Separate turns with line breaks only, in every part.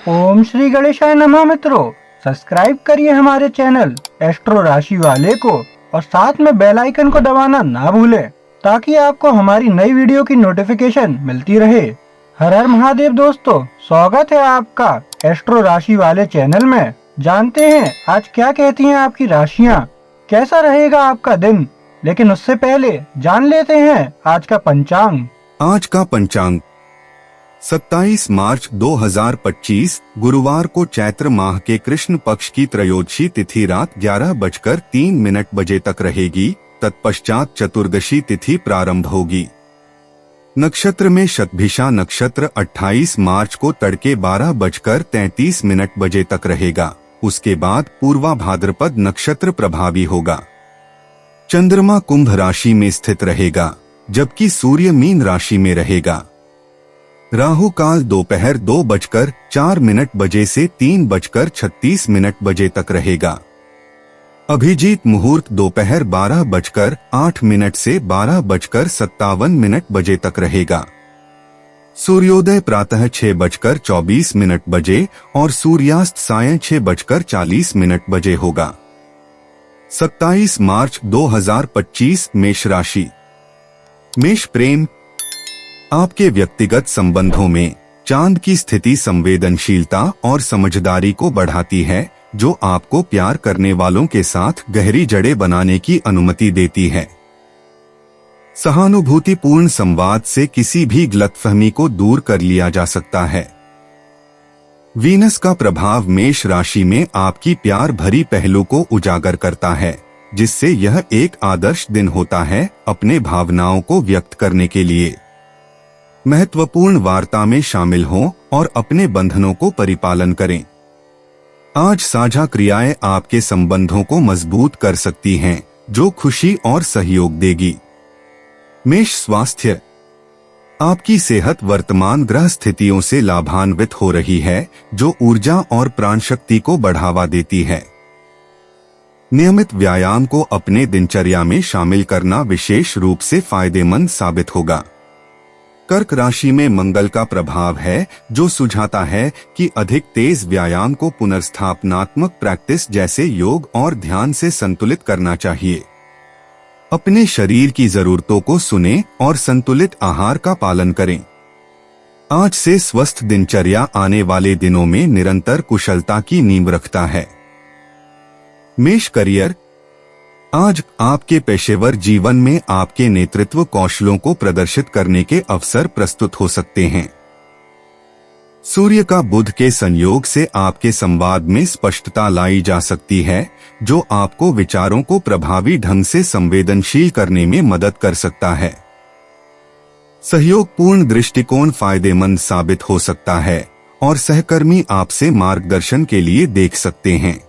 ओम श्री गणेशाय नमः। मित्रों, सब्सक्राइब करिए हमारे चैनल एस्ट्रो राशि वाले को और साथ में बेल आइकन को दबाना ना भूलें ताकि आपको हमारी नई वीडियो की नोटिफिकेशन मिलती रहे। हर हर महादेव दोस्तों, स्वागत है आपका एस्ट्रो राशि वाले चैनल में। जानते हैं आज क्या कहती हैं आपकी राशियां, कैसा रहेगा आपका दिन। लेकिन उससे पहले जान लेते हैं आज का पंचांग।
आज का पंचांग 27 मार्च 2025 गुरुवार को चैत्र माह के कृष्ण पक्ष की त्रयोदशी तिथि रात 11:03 तक रहेगी। तत्पश्चात चतुर्दशी तिथि प्रारंभ होगी। नक्षत्र में शतभिषा नक्षत्र 28 मार्च को तड़के 12:33 तक रहेगा। उसके बाद पूर्वा भाद्रपद नक्षत्र प्रभावी होगा। चंद्रमा कुंभ राशि में स्थित रहेगा जबकि सूर्य मीन राशि में रहेगा। राहु काल दोपहर 2:04 से 3:36 तक रहेगा। अभिजीत मुहूर्त दोपहर 12:08 से 12:57 तक रहेगा। सूर्योदय प्रातः 6:24 और सूर्यास्त सायं 6:40 होगा। 27 मार्च 2025 मेष राशि। मेष प्रेम। आपके व्यक्तिगत संबंधों में चांद की स्थिति संवेदनशीलता और समझदारी को बढ़ाती है, जो आपको प्यार करने वालों के साथ गहरी जड़ें बनाने की अनुमति देती है। सहानुभूतिपूर्ण संवाद से किसी भी गलतफहमी को दूर कर लिया जा सकता है। वीनस का प्रभाव मेष राशि में आपकी प्यार भरी पहलू को उजागर करता है, जिससे यह एक आदर्श दिन होता है अपने भावनाओं को व्यक्त करने के लिए। महत्वपूर्ण वार्ता में शामिल हों और अपने बंधनों को परिपालन करें। आज साझा क्रियाएं आपके संबंधों को मजबूत कर सकती हैं, जो खुशी और सहयोग देगी। मेष स्वास्थ्य। आपकी सेहत वर्तमान ग्रह स्थितियों से लाभान्वित हो रही है, जो ऊर्जा और प्राण शक्ति को बढ़ावा देती है। नियमित व्यायाम को अपने दिनचर्या में शामिल करना विशेष रूप से फायदेमंद साबित होगा। कर्क राशि में मंगल का प्रभाव है, जो सुझाता है कि अधिक तेज व्यायाम को पुनर्स्थापनात्मक प्रैक्टिस जैसे योग और ध्यान से संतुलित करना चाहिए। अपने शरीर की जरूरतों को सुनें और संतुलित आहार का पालन करें। आज से स्वस्थ दिनचर्या आने वाले दिनों में निरंतर कुशलता की नींव रखता है। मेष करियर। आज आपके पेशेवर जीवन में आपके नेतृत्व कौशलों को प्रदर्शित करने के अवसर प्रस्तुत हो सकते हैं। सूर्य का बुध के संयोग से आपके संवाद में स्पष्टता लाई जा सकती है, जो आपको विचारों को प्रभावी ढंग से संवेदनशील करने में मदद कर सकता है। सहयोगपूर्ण दृष्टिकोण फायदेमंद साबित हो सकता है और सहकर्मी आपसे मार्गदर्शन के लिए देख सकते हैं।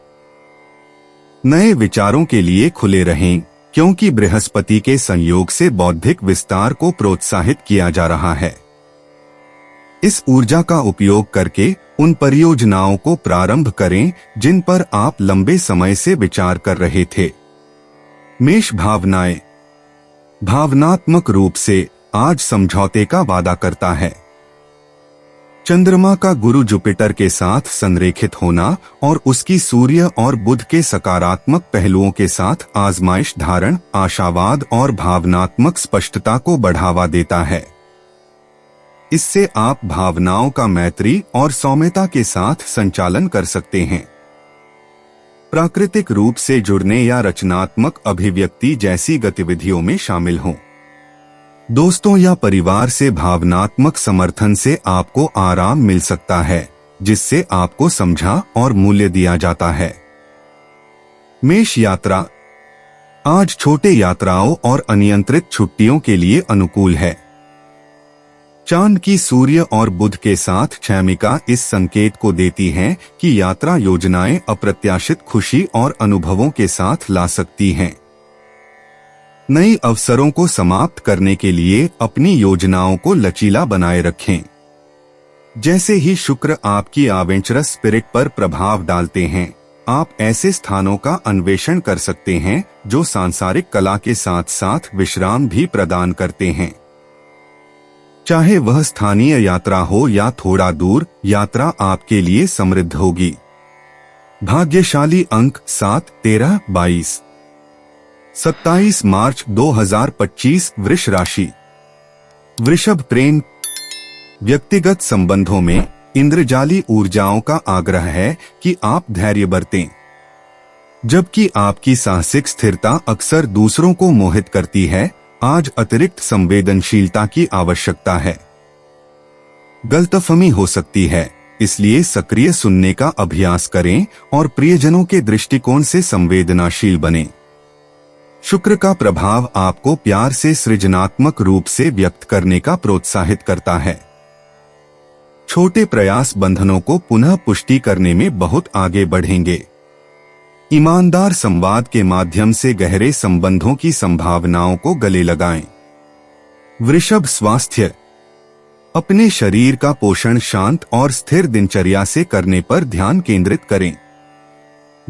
नए विचारों के लिए खुले रहें, क्योंकि बृहस्पति के संयोग से बौद्धिक विस्तार को प्रोत्साहित किया जा रहा है। इस ऊर्जा का उपयोग करके उन परियोजनाओं को प्रारंभ करें जिन पर आप लंबे समय से विचार कर रहे थे। मेष भावनाएं। भावनात्मक रूप से आज समझौते का वादा करता है। चंद्रमा का गुरु जुपिटर के साथ संरेखित होना और उसकी सूर्य और बुध के सकारात्मक पहलुओं के साथ आजमाइश धारण, आशावाद और भावनात्मक स्पष्टता को बढ़ावा देता है। इससे आप भावनाओं का मैत्री और सौम्यता के साथ संचालन कर सकते हैं। प्राकृतिक रूप से जुड़ने या रचनात्मक अभिव्यक्ति जैसी गतिविधियों में शामिल हों। दोस्तों या परिवार से भावनात्मक समर्थन से आपको आराम मिल सकता है, जिससे आपको समझा और मूल्य दिया जाता है। मेष यात्रा। आज छोटे यात्राओं और अनियंत्रित छुट्टियों के लिए अनुकूल है। चांद की सूर्य और बुध के साथ छामिका इस संकेत को देती है कि यात्रा योजनाएं अप्रत्याशित खुशी और अनुभवों के साथ ला सकती हैं। नई अवसरों को समाप्त करने के लिए अपनी योजनाओं को लचीला बनाए रखें। जैसे ही शुक्र आपकी एडवेंचरस स्पिरिट पर प्रभाव डालते हैं, आप ऐसे स्थानों का अन्वेषण कर सकते हैं जो सांसारिक कला के साथ साथ विश्राम भी प्रदान करते हैं। चाहे वह स्थानीय यात्रा हो या थोड़ा दूर, यात्रा आपके लिए समृद्ध होगी। भाग्यशाली अंक 7, 13, 22। 27 मार्च 2025 वृष राशि। वृषभ प्रेम। व्यक्तिगत संबंधों में इंद्रजाली ऊर्जाओं का आग्रह है कि आप धैर्य बरतें, जबकि आपकी साहसिक स्थिरता अक्सर दूसरों को मोहित करती है। आज अतिरिक्त संवेदनशीलता की आवश्यकता है। गलतफहमी हो सकती है, इसलिए सक्रिय सुनने का अभ्यास करें और प्रियजनों के दृष्टिकोण से संवेदनशील बनें। शुक्र का प्रभाव आपको प्यार से सृजनात्मक रूप से व्यक्त करने का प्रोत्साहित करता है। छोटे प्रयास बंधनों को पुनः पुष्टि करने में बहुत आगे बढ़ेंगे। ईमानदार संवाद के माध्यम से गहरे संबंधों की संभावनाओं को गले लगाएं। वृषभ स्वास्थ्य। अपने शरीर का पोषण शांत और स्थिर दिनचर्या से करने पर ध्यान केंद्रित करें।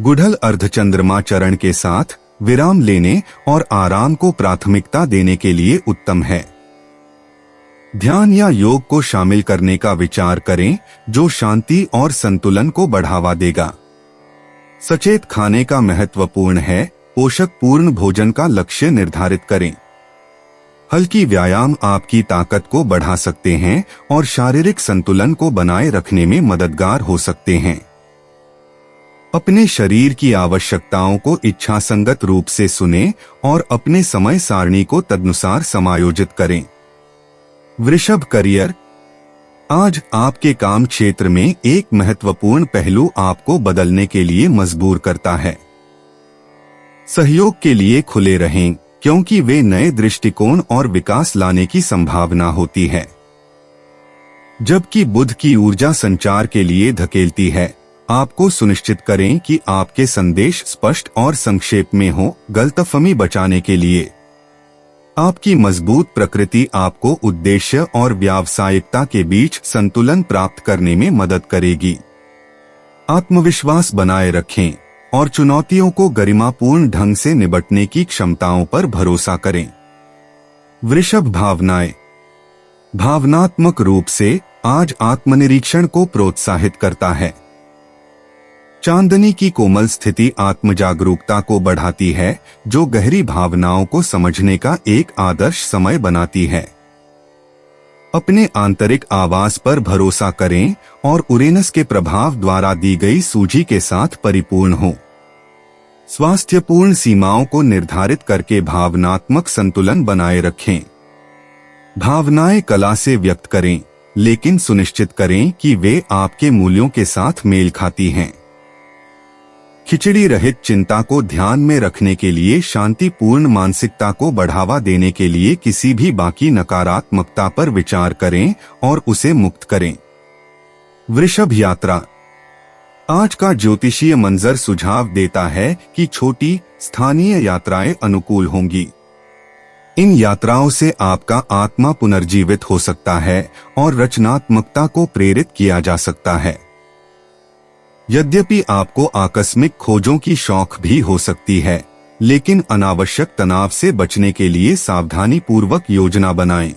गुड़हल अर्धचंद्रमा चरण के साथ विराम लेने और आराम को प्राथमिकता देने के लिए उत्तम है। ध्यान या योग को शामिल करने का विचार करें, जो शांति और संतुलन को बढ़ावा देगा। सचेत खाने का महत्वपूर्ण है। पोषक पूर्ण भोजन का लक्ष्य निर्धारित करें। हल्की व्यायाम आपकी ताकत को बढ़ा सकते हैं और शारीरिक संतुलन को बनाए रखने में मददगार हो सकते हैं। अपने शरीर की आवश्यकताओं को इच्छासंगत रूप से सुनें और अपने समय सारणी को तदनुसार समायोजित करें। वृषभ करियर। आज आपके काम क्षेत्र में एक महत्वपूर्ण पहलू आपको बदलने के लिए मजबूर करता है। सहयोग के लिए खुले रहें, क्योंकि वे नए दृष्टिकोण और विकास लाने की संभावना होती है। जबकि बुध की ऊर्जा संचार के लिए धकेलती है, आपको सुनिश्चित करें कि आपके संदेश स्पष्ट और संक्षेप में हो। गलतफहमी बचाने के लिए आपकी मजबूत प्रकृति आपको उद्देश्य और व्यावसायिकता के बीच संतुलन प्राप्त करने में मदद करेगी। आत्मविश्वास बनाए रखें और चुनौतियों को गरिमापूर्ण ढंग से निपटने की क्षमताओं पर भरोसा करें। वृषभ भावनाएं। भावनात्मक रूप से आज आत्मनिरीक्षण को प्रोत्साहित करता है। चांदनी की कोमल स्थिति आत्मजागरूकता को बढ़ाती है, जो गहरी भावनाओं को समझने का एक आदर्श समय बनाती है। अपने आंतरिक आवाज पर भरोसा करें और उरेनस के प्रभाव द्वारा दी गई सूझी के साथ परिपूर्ण हो। स्वास्थ्यपूर्ण सीमाओं को निर्धारित करके भावनात्मक संतुलन बनाए रखें। भावनाएं कला से व्यक्त करें, लेकिन सुनिश्चित करें कि वे आपके मूल्यों के साथ मेल खाती हैं। खिचड़ी रहित चिंता को ध्यान में रखने के लिए शांतिपूर्ण मानसिकता को बढ़ावा देने के लिए किसी भी बाकी नकारात्मकता पर विचार करें और उसे मुक्त करें। वृषभ यात्रा। आज का ज्योतिषीय मंजर सुझाव देता है कि छोटी स्थानीय यात्राएं अनुकूल होंगी। इन यात्राओं से आपका आत्मा पुनर्जीवित हो सकता है और रचनात्मकता को प्रेरित किया जा सकता है। यद्यपि आपको आकस्मिक खोजों की शौक भी हो सकती है, लेकिन अनावश्यक तनाव से बचने के लिए सावधानी पूर्वक योजना बनाएं।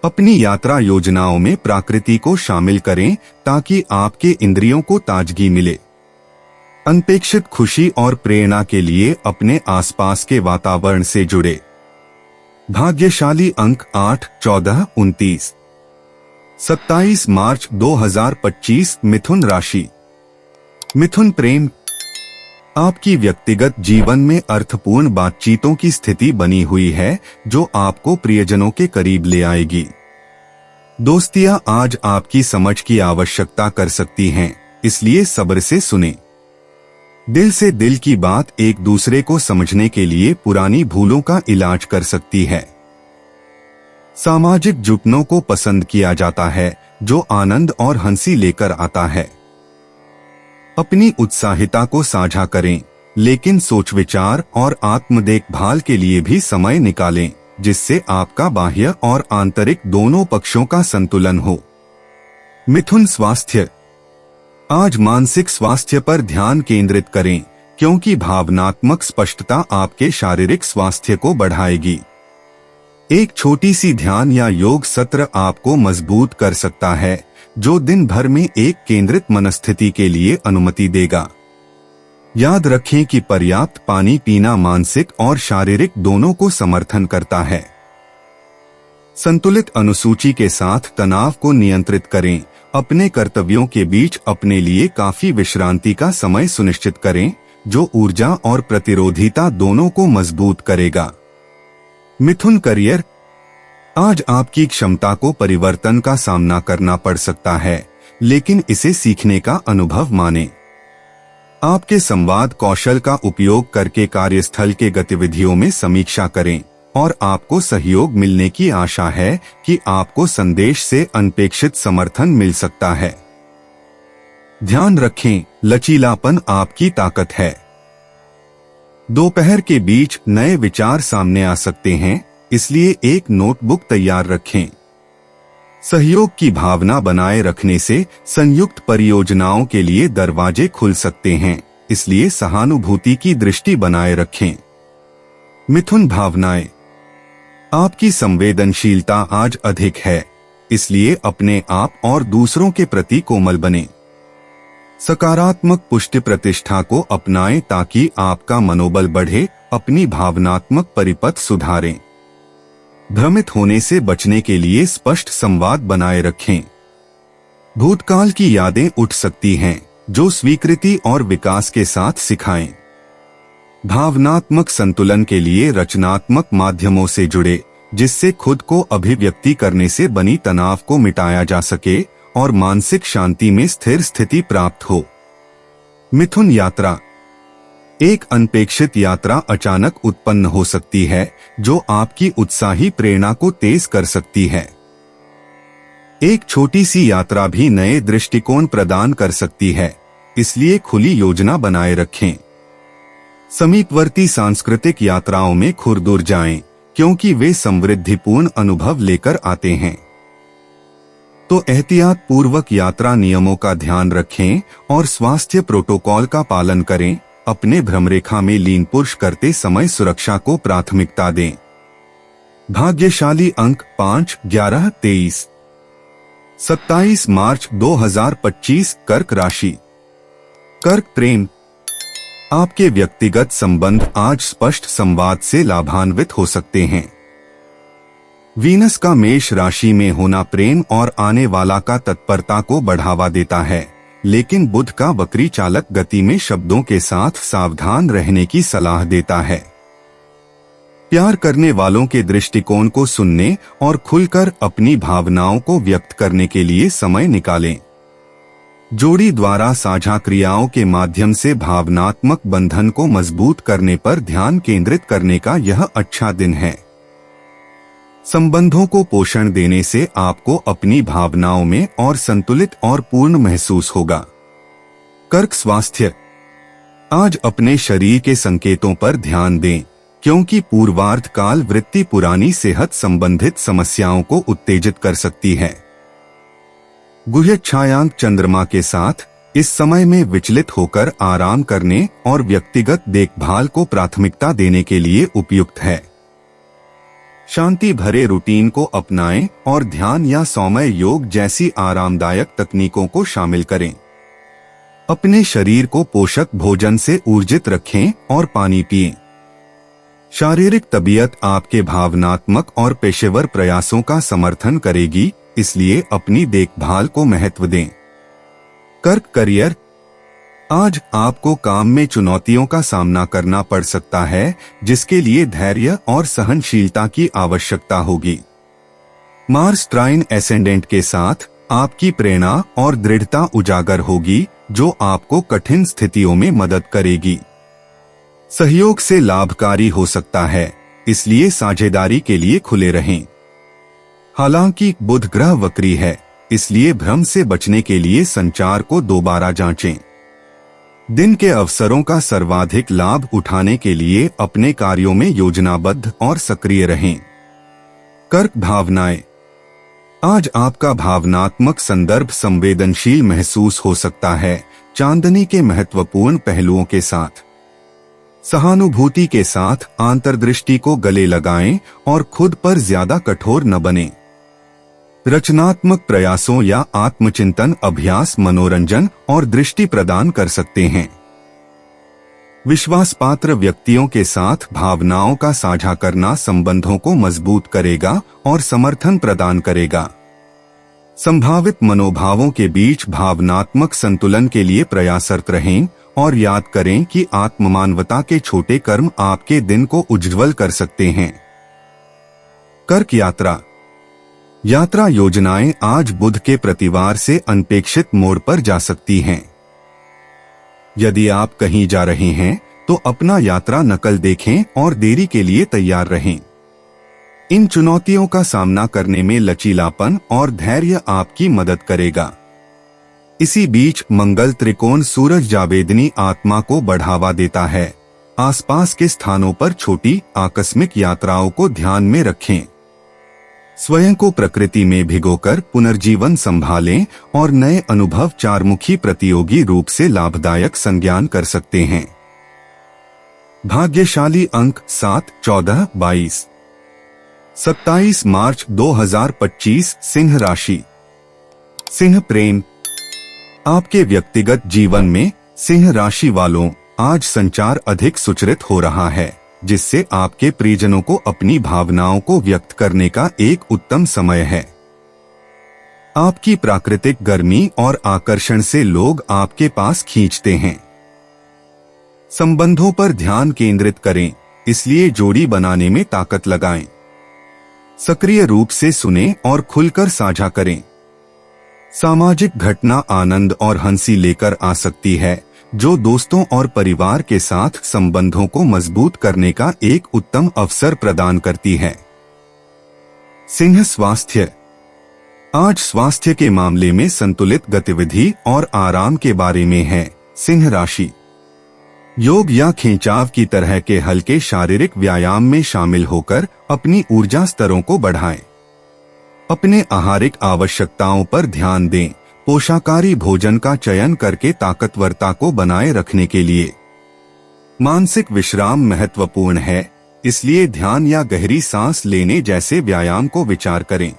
अपनी यात्रा योजनाओं में प्रकृति को शामिल करें ताकि आपके इंद्रियों को ताजगी मिले। अनपेक्षित खुशी और प्रेरणा के लिए अपने आसपास के वातावरण से जुड़े। भाग्यशाली अंक 8, 14, 29। 27 मार्च 2025 मिथुन राशि। मिथुन प्रेम। आपकी व्यक्तिगत जीवन में अर्थपूर्ण बातचीतों की स्थिति बनी हुई है, जो आपको प्रियजनों के करीब ले आएगी। दोस्तियां आज आपकी समझ की आवश्यकता कर सकती हैं, इसलिए सब्र से सुनें। दिल से दिल की बात एक दूसरे को समझने के लिए पुरानी भूलों का इलाज कर सकती है। सामाजिक जुटनों को पसंद किया जाता है, जो आनंद और हंसी लेकर आता है। अपनी उत्साहिता को साझा करें, लेकिन सोच विचार और आत्म देखभाल के लिए भी समय निकालें, जिससे आपका बाह्य और आंतरिक दोनों पक्षों का संतुलन हो। मिथुन स्वास्थ्य। आज मानसिक स्वास्थ्य पर ध्यान केंद्रित करें, क्योंकि भावनात्मक स्पष्टता आपके शारीरिक स्वास्थ्य को बढ़ाएगी। एक छोटी सी ध्यान या योग सत्र आपको मजबूत कर सकता है, जो दिन भर में एक केंद्रित मनस्थिति के लिए अनुमति देगा। याद रखें कि पर्याप्त पानी पीना मानसिक और शारीरिक दोनों को समर्थन करता है। संतुलित अनुसूची के साथ तनाव को नियंत्रित करें। अपने कर्तव्यों के बीच अपने लिए काफी विश्रांति का समय सुनिश्चित करें, जो ऊर्जा और प्रतिरोधिता दोनों को मजबूत करेगा। मिथुन करियर। आज आपकी क्षमता को परिवर्तन का सामना करना पड़ सकता है, लेकिन इसे सीखने का अनुभव मानें। आपके संवाद कौशल का उपयोग करके कार्यस्थल के गतिविधियों में समीक्षा करें और आपको सहयोग मिलने की आशा है कि आपको संदेश से अनपेक्षित समर्थन मिल सकता है। ध्यान रखें, लचीलापन आपकी ताकत है। दोपहर के बीच नए विचार सामने आ सकते हैं, इसलिए एक नोटबुक तैयार रखें। सहयोग की भावना बनाए रखने से संयुक्त परियोजनाओं के लिए दरवाजे खुल सकते हैं, इसलिए सहानुभूति की दृष्टि बनाए रखें। मिथुन भावनाएं। आपकी संवेदनशीलता आज अधिक है, इसलिए अपने आप और दूसरों के प्रति कोमल बनें। सकारात्मक पुष्टि प्रतिष्ठा को अपनाएं ताकि आपका मनोबल बढ़े। अपनी भावनात्मक परिपथ सुधारें। भ्रमित होने से बचने के लिए स्पष्ट संवाद बनाए रखें। भूतकाल की यादें उठ सकती हैं, जो स्वीकृति और विकास के साथ सिखाएं। भावनात्मक संतुलन के लिए रचनात्मक माध्यमों से जुड़े, जिससे खुद को अभिव्यक्ति करने से बनी तनाव को मिटाया जा सके और मानसिक शांति में स्थिर स्थिति प्राप्त हो। मिथुन यात्रा। एक अनपेक्षित यात्रा अचानक उत्पन्न हो सकती है, जो आपकी उत्साही प्रेरणा को तेज कर सकती है। एक छोटी सी यात्रा भी नए दृष्टिकोण प्रदान कर सकती है, इसलिए खुली योजना बनाए रखें। समीपवर्ती सांस्कृतिक यात्राओं में खुरदुर जाएं, क्योंकि वे समृद्धिपूर्ण अनुभव लेकर आते हैं। तो एहतियात पूर्वक यात्रा नियमों का ध्यान रखें और स्वास्थ्य प्रोटोकॉल का पालन करें। अपने भ्रमरेखा में लीन पुरुष करते समय सुरक्षा को प्राथमिकता दें। भाग्यशाली अंक 5, 11, 23। 27 मार्च 2025 कर्क राशि। कर्क प्रेम। आपके व्यक्तिगत संबंध आज स्पष्ट संवाद से लाभान्वित हो सकते हैं। वीनस का मेष राशि में होना प्रेम और आने वाला का तत्परता को बढ़ावा देता है, लेकिन बुध का वक्री चालक गति में शब्दों के साथ सावधान रहने की सलाह देता है। प्यार करने वालों के दृष्टिकोण को सुनने और खुलकर अपनी भावनाओं को व्यक्त करने के लिए समय निकालें। जोड़ी द्वारा साझा क्रियाओं के माध्यम से भावनात्मक बंधन को मजबूत करने पर ध्यान केंद्रित करने का यह अच्छा दिन है। संबंधों को पोषण देने से आपको अपनी भावनाओं में और संतुलित और पूर्ण महसूस होगा। कर्क स्वास्थ्य। आज अपने शरीर के संकेतों पर ध्यान दें, क्योंकि पूर्वार्ध काल वृत्ति पुरानी सेहत संबंधित समस्याओं को उत्तेजित कर सकती है। गुह्य छायांक चंद्रमा के साथ इस समय में विचलित होकर आराम करने और व्यक्तिगत देखभाल को प्राथमिकता देने के लिए उपयुक्त है। शांति भरे रूटीन को अपनाएं और ध्यान या सौम्य योग जैसी आरामदायक तकनीकों को शामिल करें। अपने शरीर को पोषक भोजन से ऊर्जित रखें और पानी पिएं। शारीरिक तबीयत आपके भावनात्मक और पेशेवर प्रयासों का समर्थन करेगी, इसलिए अपनी देखभाल को महत्व दें। कर्क करियर। आज आपको काम में चुनौतियों का सामना करना पड़ सकता है, जिसके लिए धैर्य और सहनशीलता की आवश्यकता होगी। मार्स ट्राइन एसेंडेंट के साथ आपकी प्रेरणा और दृढ़ता उजागर होगी, जो आपको कठिन स्थितियों में मदद करेगी। सहयोग से लाभकारी हो सकता है, इसलिए साझेदारी के लिए खुले रहें। हालांकि बुध ग्रह वक्री है, इसलिए भ्रम से बचने के लिए संचार को दोबारा जांचें। दिन के अवसरों का सर्वाधिक लाभ उठाने के लिए अपने कार्यों में योजनाबद्ध और सक्रिय रहें। कर्क भावनाएं। आज आपका भावनात्मक संदर्भ संवेदनशील महसूस हो सकता है, चांदनी के महत्वपूर्ण पहलुओं के साथ। सहानुभूति के साथ अंतर्दृष्टि को गले लगाएं और खुद पर ज्यादा कठोर न बनें। रचनात्मक प्रयासों या आत्मचिंतन अभ्यास मनोरंजन और दृष्टि प्रदान कर सकते हैं। विश्वासपात्र व्यक्तियों के साथ भावनाओं का साझा करना संबंधों को मजबूत करेगा और समर्थन प्रदान करेगा। संभावित मनोभावों के बीच भावनात्मक संतुलन के लिए प्रयासरत रहें और याद करें कि आत्ममानवता के छोटे कर्म आपके दिन को उज्ज्वल कर सकते हैं। कर्क यात्रा। यात्रा योजनाएं आज बुध के प्रतिवार से अनपेक्षित मोड़ पर जा सकती हैं। यदि आप कहीं जा रहे हैं तो अपना यात्रा नकल देखें और देरी के लिए तैयार रहें। इन चुनौतियों का सामना करने में लचीलापन और धैर्य आपकी मदद करेगा। इसी बीच मंगल त्रिकोण सूरज जावेदनी आत्मा को बढ़ावा देता है। आसपास के स्थानों पर छोटी आकस्मिक यात्राओं को ध्यान में रखें। स्वयं को प्रकृति में भिगोकर पुनर्जीवन संभालें और नए अनुभव चारमुखी प्रतियोगी रूप से लाभदायक संज्ञान कर सकते हैं। भाग्यशाली अंक 7, 14, 22। 27 मार्च 2025 सिंह राशि। सिंह प्रेम। आपके व्यक्तिगत जीवन में सिंह राशि वालों आज संचार अधिक सुचारित हो रहा है, जिससे आपके प्रियजनों को अपनी भावनाओं को व्यक्त करने का एक उत्तम समय है। आपकी प्राकृतिक गर्मी और आकर्षण से लोग आपके पास खींचते हैं। संबंधों पर ध्यान केंद्रित करें, इसलिए जोड़ी बनाने में ताकत लगाएं। सक्रिय रूप से सुनें और खुलकर साझा करें। सामाजिक घटना आनंद और हंसी लेकर आ सकती है, जो दोस्तों और परिवार के साथ संबंधों को मजबूत करने का एक उत्तम अवसर प्रदान करती है। सिंह स्वास्थ्य। आज स्वास्थ्य के मामले में संतुलित गतिविधि और आराम के बारे में है। सिंह राशि। योग या खिंचाव की तरह के हल्के शारीरिक व्यायाम में शामिल होकर अपनी ऊर्जा स्तरों को बढ़ाएं। अपने आहारिक आवश्यकताओं पर ध्यान दें। पोषाकारी भोजन का चयन करके ताकतवरता को बनाए रखने के लिए। मानसिक विश्राम महत्वपूर्ण है, इसलिए ध्यान या गहरी सांस लेने जैसे व्यायाम को विचार करें।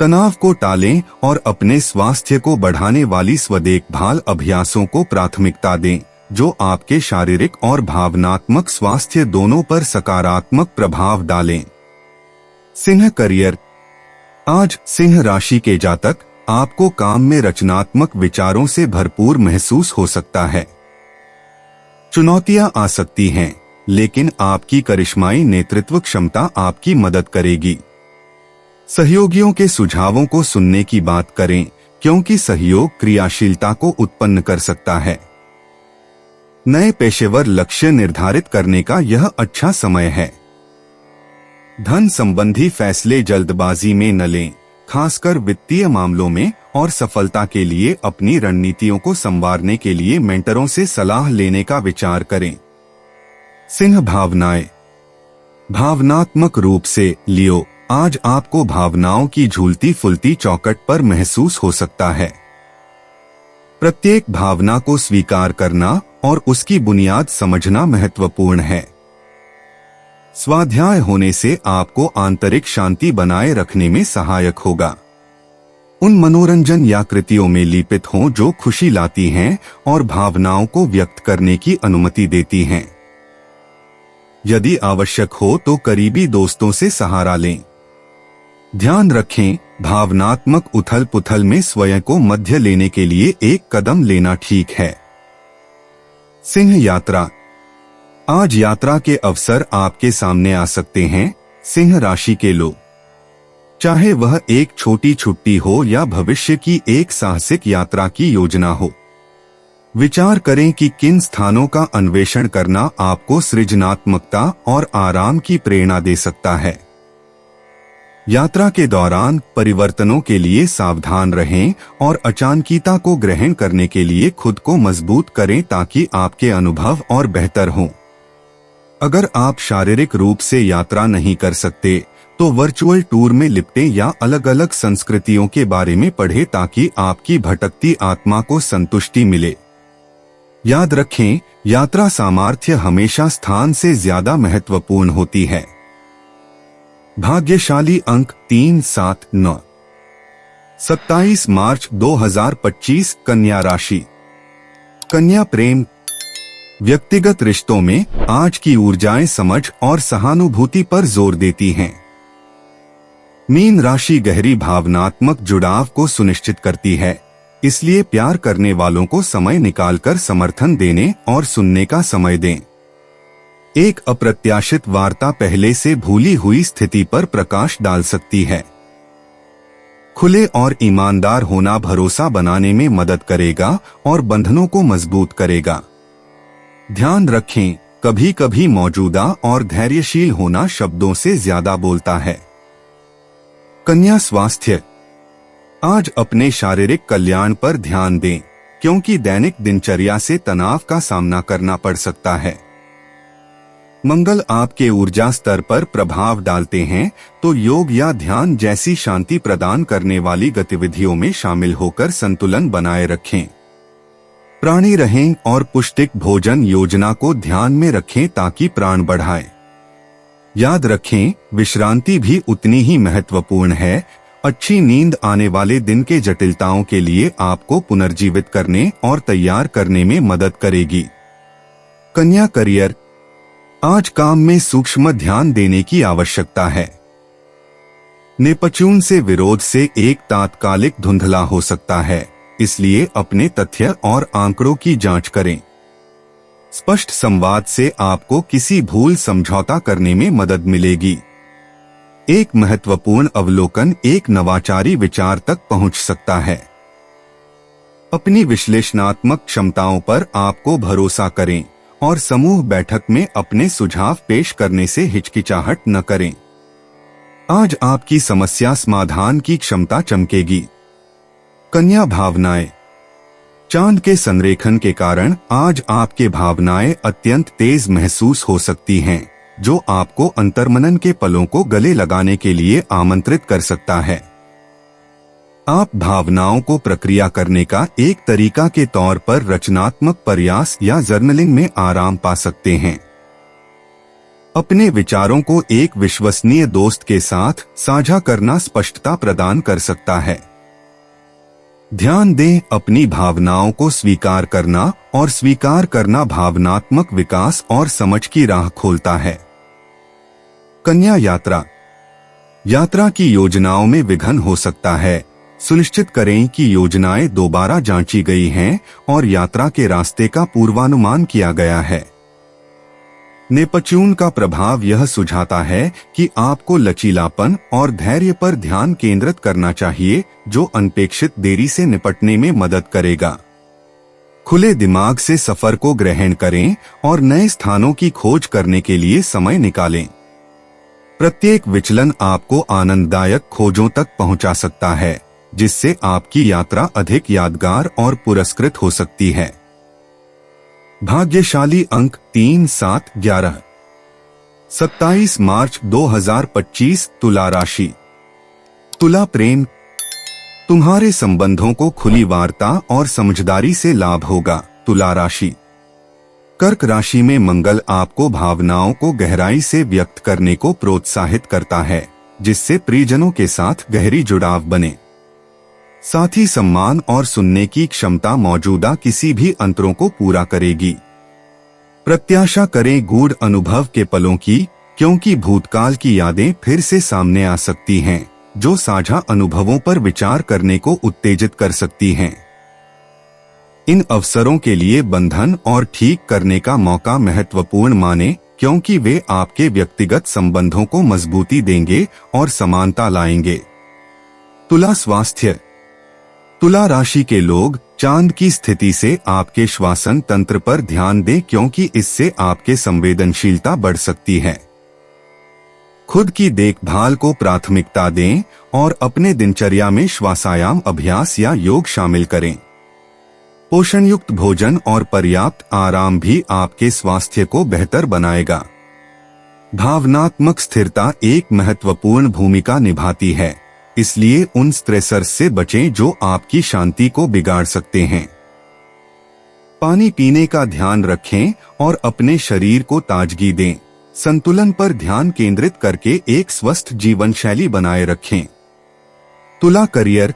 तनाव को टालें और अपने स्वास्थ्य को बढ़ाने वाली स्वदेखभाल अभ्यासों को प्राथमिकता दें, जो आपके शारीरिक और भावनात्मक स्वास्थ्य दोनों पर सकारात्मक प्रभाव डालें। सिंह करियर। आज सिंह राशि के जातक आपको काम में रचनात्मक विचारों से भरपूर महसूस हो सकता है। चुनौतियां आ सकती हैं, लेकिन आपकी करिश्माई नेतृत्व क्षमता आपकी मदद करेगी। सहयोगियों के सुझावों को सुनने की बात करें, क्योंकि सहयोग क्रियाशीलता को उत्पन्न कर सकता है। नए पेशेवर लक्ष्य निर्धारित करने का यह अच्छा समय है। धन संबंधी फैसले जल्दबाजी में न लें, खासकर वित्तीय मामलों में, और सफलता के लिए अपनी रणनीतियों को संवारने के लिए मेंटरों से सलाह लेने का विचार करें। सिंह भावनाएं। भावनात्मक रूप से लियो, आज आपको भावनाओं की झूलती फुलती चौकट पर महसूस हो सकता है। प्रत्येक भावना को स्वीकार करना और उसकी बुनियाद समझना महत्वपूर्ण है। स्वाध्याय होने से आपको आंतरिक शांति बनाए रखने में सहायक होगा। उन मनोरंजन या कृतियों में लिपित हों जो खुशी लाती हैं और भावनाओं को व्यक्त करने की अनुमति देती हैं। यदि आवश्यक हो तो करीबी दोस्तों से सहारा लें। ध्यान रखें, भावनात्मक उथल पुथल में स्वयं को मध्य लेने के लिए एक कदम लेना ठीक है। सिंह यात्रा। आज यात्रा के अवसर आपके सामने आ सकते हैं, सिंह राशि के लोग। चाहे वह एक छोटी छुट्टी हो या भविष्य की एक साहसिक यात्रा की योजना हो, विचार करें कि किन स्थानों का अन्वेषण करना आपको सृजनात्मकता और आराम की प्रेरणा दे सकता है। यात्रा के दौरान परिवर्तनों के लिए सावधान रहें और अचानकीता को ग्रहण करने के लिए खुद को मजबूत करें ताकि आपके अनुभव और बेहतर हों। अगर आप शारीरिक रूप से यात्रा नहीं कर सकते तो वर्चुअल टूर में लिपटें या अलग अलग संस्कृतियों के बारे में पढ़ें ताकि आपकी भटकती आत्मा को संतुष्टि मिले। याद रखें, यात्रा सामर्थ्य हमेशा स्थान से ज्यादा महत्वपूर्ण होती है। भाग्यशाली अंक 3, 7, 9। 27 मार्च 2025 कन्या राशि। कन्या प्रेम। व्यक्तिगत रिश्तों में आज की ऊर्जाएं समझ और सहानुभूति पर जोर देती हैं। मीन राशि गहरी भावनात्मक जुड़ाव को सुनिश्चित करती है, इसलिए प्यार करने वालों को समय निकालकर समर्थन देने और सुनने का समय दें। एक अप्रत्याशित वार्ता पहले से भूली हुई स्थिति पर प्रकाश डाल सकती है। खुले और ईमानदार होना भरोसा बनाने में मदद करेगा और बंधनों को मजबूत करेगा। ध्यान रखें, कभी कभी मौजूदा और धैर्यशील होना शब्दों से ज्यादा बोलता है। कन्या स्वास्थ्य। आज अपने शारीरिक कल्याण पर ध्यान दें, क्योंकि दैनिक दिनचर्या से तनाव का सामना करना पड़ सकता है। मंगल आपके ऊर्जा स्तर पर प्रभाव डालते हैं, तो योग या ध्यान जैसी शांति प्रदान करने वाली गतिविधियों में शामिल होकर संतुलन बनाए रखें। प्राणी रहें और पौष्टिक भोजन योजना को ध्यान में रखें ताकि प्राण बढ़ाएं। याद रखें, विश्रांति भी उतनी ही महत्वपूर्ण है। अच्छी नींद आने वाले दिन के जटिलताओं के लिए आपको पुनर्जीवित करने और तैयार करने में मदद करेगी। कन्या करियर। आज काम में सूक्ष्म ध्यान देने की आवश्यकता है। नेपच्यून से विरोध से एक तात्कालिक धुंधला हो सकता है, इसलिए अपने तथ्य और आंकड़ों की जांच करें। स्पष्ट संवाद से आपको किसी भूल समझौता करने में मदद मिलेगी। एक महत्वपूर्ण अवलोकन एक नवाचारी विचार तक पहुंच सकता है। अपनी विश्लेषणात्मक क्षमताओं पर आपको भरोसा करें और समूह बैठक में अपने सुझाव पेश करने से हिचकिचाहट न करें। आज आपकी समस्या समाधान की क्षमता चमकेगी। कन्या भावनाएं। चांद के संरेखन के कारण आज आपके भावनाएं अत्यंत तेज महसूस हो सकती हैं, जो आपको अंतर्मनन के पलों को गले लगाने के लिए आमंत्रित कर सकता है। आप भावनाओं को प्रक्रिया करने का एक तरीका के तौर पर रचनात्मक प्रयास या जर्नलिंग में आराम पा सकते हैं। अपने विचारों को एक विश्वसनीय दोस्त के साथ साझा करना स्पष्टता प्रदान कर सकता है। ध्यान दें, अपनी भावनाओं को स्वीकार करना और स्वीकार करना भावनात्मक विकास और समझ की राह खोलता है। कन्या यात्रा। यात्रा की योजनाओं में विघ्न हो सकता है। सुनिश्चित करें कि योजनाएं दोबारा जांची गई हैं और यात्रा के रास्ते का पूर्वानुमान किया गया है। नेपच्यून का प्रभाव यह सुझाता है कि आपको लचीलापन और धैर्य पर ध्यान केंद्रित करना चाहिए, जो अनपेक्षित देरी से निपटने में मदद करेगा। खुले दिमाग से सफर को ग्रहण करें और नए स्थानों की खोज करने के लिए समय निकालें। प्रत्येक विचलन आपको आनंददायक खोजों तक पहुंचा सकता है, जिससे आपकी यात्रा अधिक यादगार और पुरस्कृत हो सकती है। भाग्यशाली अंक 3, 7, 11। 27 मार्च 2025 तुला राशि। तुला प्रेम। तुम्हारे संबंधों को खुली वार्ता और समझदारी से लाभ होगा। तुला राशि। कर्क राशि में मंगल आपको भावनाओं को गहराई से व्यक्त करने को प्रोत्साहित करता है, जिससे प्रियजनों के साथ गहरी जुड़ाव बने। साथ ही सम्मान और सुनने की क्षमता मौजूदा किसी भी अंतरों को पूरा करेगी। प्रत्याशा करें गूढ़ अनुभव के पलों की, क्योंकि भूतकाल की यादें फिर से सामने आ सकती हैं, जो साझा अनुभवों पर विचार करने को उत्तेजित कर सकती हैं। इन अवसरों के लिए बंधन और ठीक करने का मौका महत्वपूर्ण माने, क्योंकि वे आपके व्यक्तिगत संबंधों को मजबूती देंगे और समानता लाएंगे। तुला स्वास्थ्य। तुला राशि के लोग चांद की स्थिति से आपके श्वसन तंत्र पर ध्यान दें, क्योंकि इससे आपके संवेदनशीलता बढ़ सकती है। खुद की देखभाल को प्राथमिकता दें और अपने दिनचर्या में श्वासायाम अभ्यास या योग शामिल करें। पोषण युक्त भोजन और पर्याप्त आराम भी आपके स्वास्थ्य को बेहतर बनाएगा। भावनात्मक स्थिरता एक महत्वपूर्ण भूमिका निभाती है, इसलिए उन स्ट्रेसर्स से बचें जो आपकी शांति को बिगाड़ सकते हैं। पानी पीने का ध्यान रखें और अपने शरीर को ताजगी दें। संतुलन पर ध्यान केंद्रित करके एक स्वस्थ जीवन शैली बनाए रखें। तुला करियर।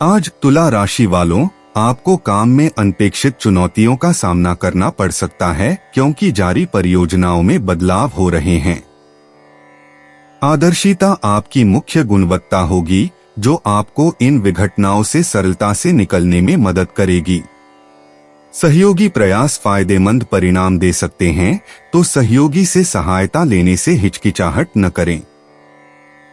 आज तुला राशि वालों, आपको काम में अनपेक्षित चुनौतियों का सामना करना पड़ सकता है क्योंकि जारी परियोजनाओं में बदलाव हो रहे हैं। आदर्शिता आपकी मुख्य गुणवत्ता होगी जो आपको इन विघटनाओं से सरलता से निकलने में मदद करेगी। सहयोगी प्रयास फायदेमंद परिणाम दे सकते हैं, तो सहयोगी से सहायता लेने से हिचकिचाहट न करें।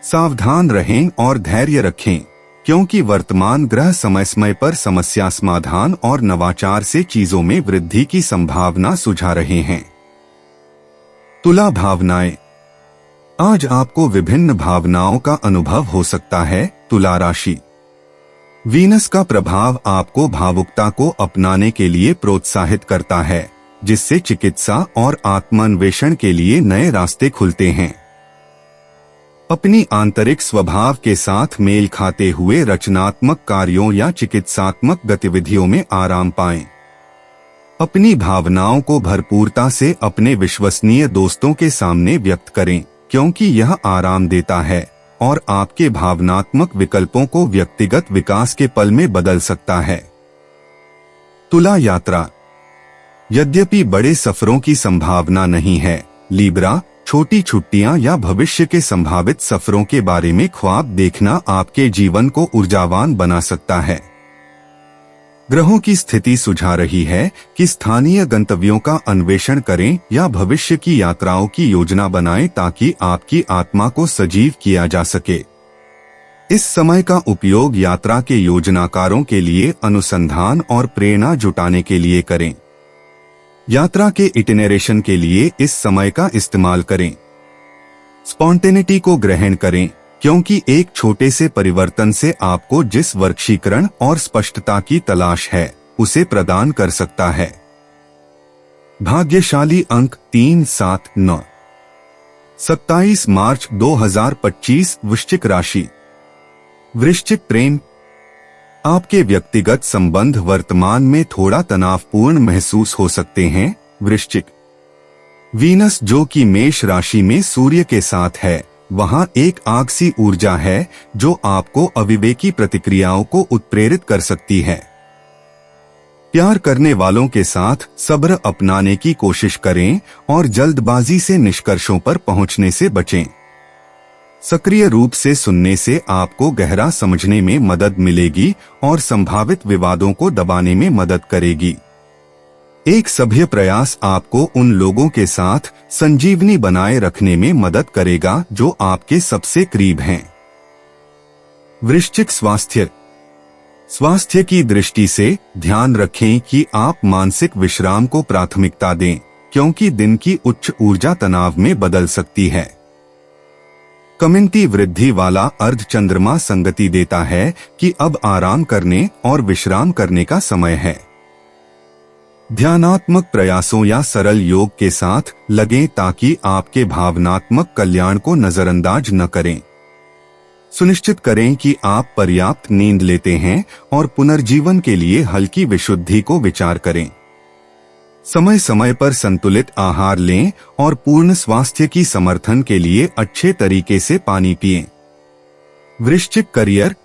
सावधान रहें और धैर्य रखें क्योंकि वर्तमान ग्रह समय समय पर समस्या समाधान और नवाचार से चीजों में वृद्धि की संभावना सुझा रहे हैं। तुला भावनाएं। आज आपको विभिन्न भावनाओं का अनुभव हो सकता है। तुला राशि। वीनस का प्रभाव आपको भावुकता को अपनाने के लिए प्रोत्साहित करता है, जिससे चिकित्सा और आत्मान्वेषण के लिए नए रास्ते खुलते हैं। अपनी आंतरिक स्वभाव के साथ मेल खाते हुए रचनात्मक कार्यों या चिकित्सात्मक गतिविधियों में आराम पाएं। अपनी भावनाओं को भरपूरता से अपने विश्वसनीय दोस्तों के सामने व्यक्त करें क्योंकि यह आराम देता है और आपके भावनात्मक विकल्पों को व्यक्तिगत विकास के पल में बदल सकता है। तुला यात्रा। यद्यपि बड़े सफरों की संभावना नहीं है, लिब्रा, छोटी छुट्टियां या भविष्य के संभावित सफरों के बारे में ख्वाब देखना आपके जीवन को ऊर्जावान बना सकता है। ग्रहों की स्थिति सुझा रही है कि स्थानीय गंतव्यों का अन्वेषण करें या भविष्य की यात्राओं की योजना बनाएं ताकि आपकी आत्मा को सजीव किया जा सके। इस समय का उपयोग यात्रा के योजनाकारों के लिए अनुसंधान और प्रेरणा जुटाने के लिए करें। यात्रा के इटिनरेशन के लिए इस समय का इस्तेमाल करें। स्पॉन्टेनिटी को ग्रहण करें क्योंकि एक छोटे से परिवर्तन से आपको जिस वर्गीकरण और स्पष्टता की तलाश है उसे प्रदान कर सकता है। भाग्यशाली अंक 3, 7, 9। 27 मार्च 2025 वृश्चिक राशि। वृश्चिक प्रेम। आपके व्यक्तिगत संबंध वर्तमान में थोड़ा तनावपूर्ण महसूस हो सकते हैं। वृश्चिक। वीनस जो कि मेष राशि में सूर्य के साथ है, वहां एक आग सी ऊर्जा है जो आपको अविवेकी प्रतिक्रियाओं को उत्प्रेरित कर सकती है। प्यार करने वालों के साथ सब्र अपनाने की कोशिश करें और जल्दबाजी से निष्कर्षों पर पहुंचने से बचें। सक्रिय रूप से सुनने से आपको गहरा समझने में मदद मिलेगी और संभावित विवादों को दबाने में मदद करेगी। एक सभ्य प्रयास आपको उन लोगों के साथ संजीवनी बनाए रखने में मदद करेगा जो आपके सबसे करीब हैं। वृश्चिक स्वास्थ्य। स्वास्थ्य की दृष्टि से ध्यान रखें कि आप मानसिक विश्राम को प्राथमिकता दें क्योंकि दिन की उच्च ऊर्जा तनाव में बदल सकती है। कमिंती वृद्धि वाला अर्ध चंद्रमा संगति देता है कि अब आराम करने और विश्राम करने का समय है। ध्यानात्मक प्रयासों या सरल योग के साथ लगें ताकि आपके भावनात्मक कल्याण को नजरअंदाज न करें। सुनिश्चित करें कि आप पर्याप्त नींद लेते हैं और पुनर्जीवन के लिए हल्की विशुद्धि को विचार करें। समय समय पर संतुलित आहार लें और पूर्ण स्वास्थ्य की समर्थन के लिए अच्छे तरीके से पानी पिएं। वृश्चिक करियर।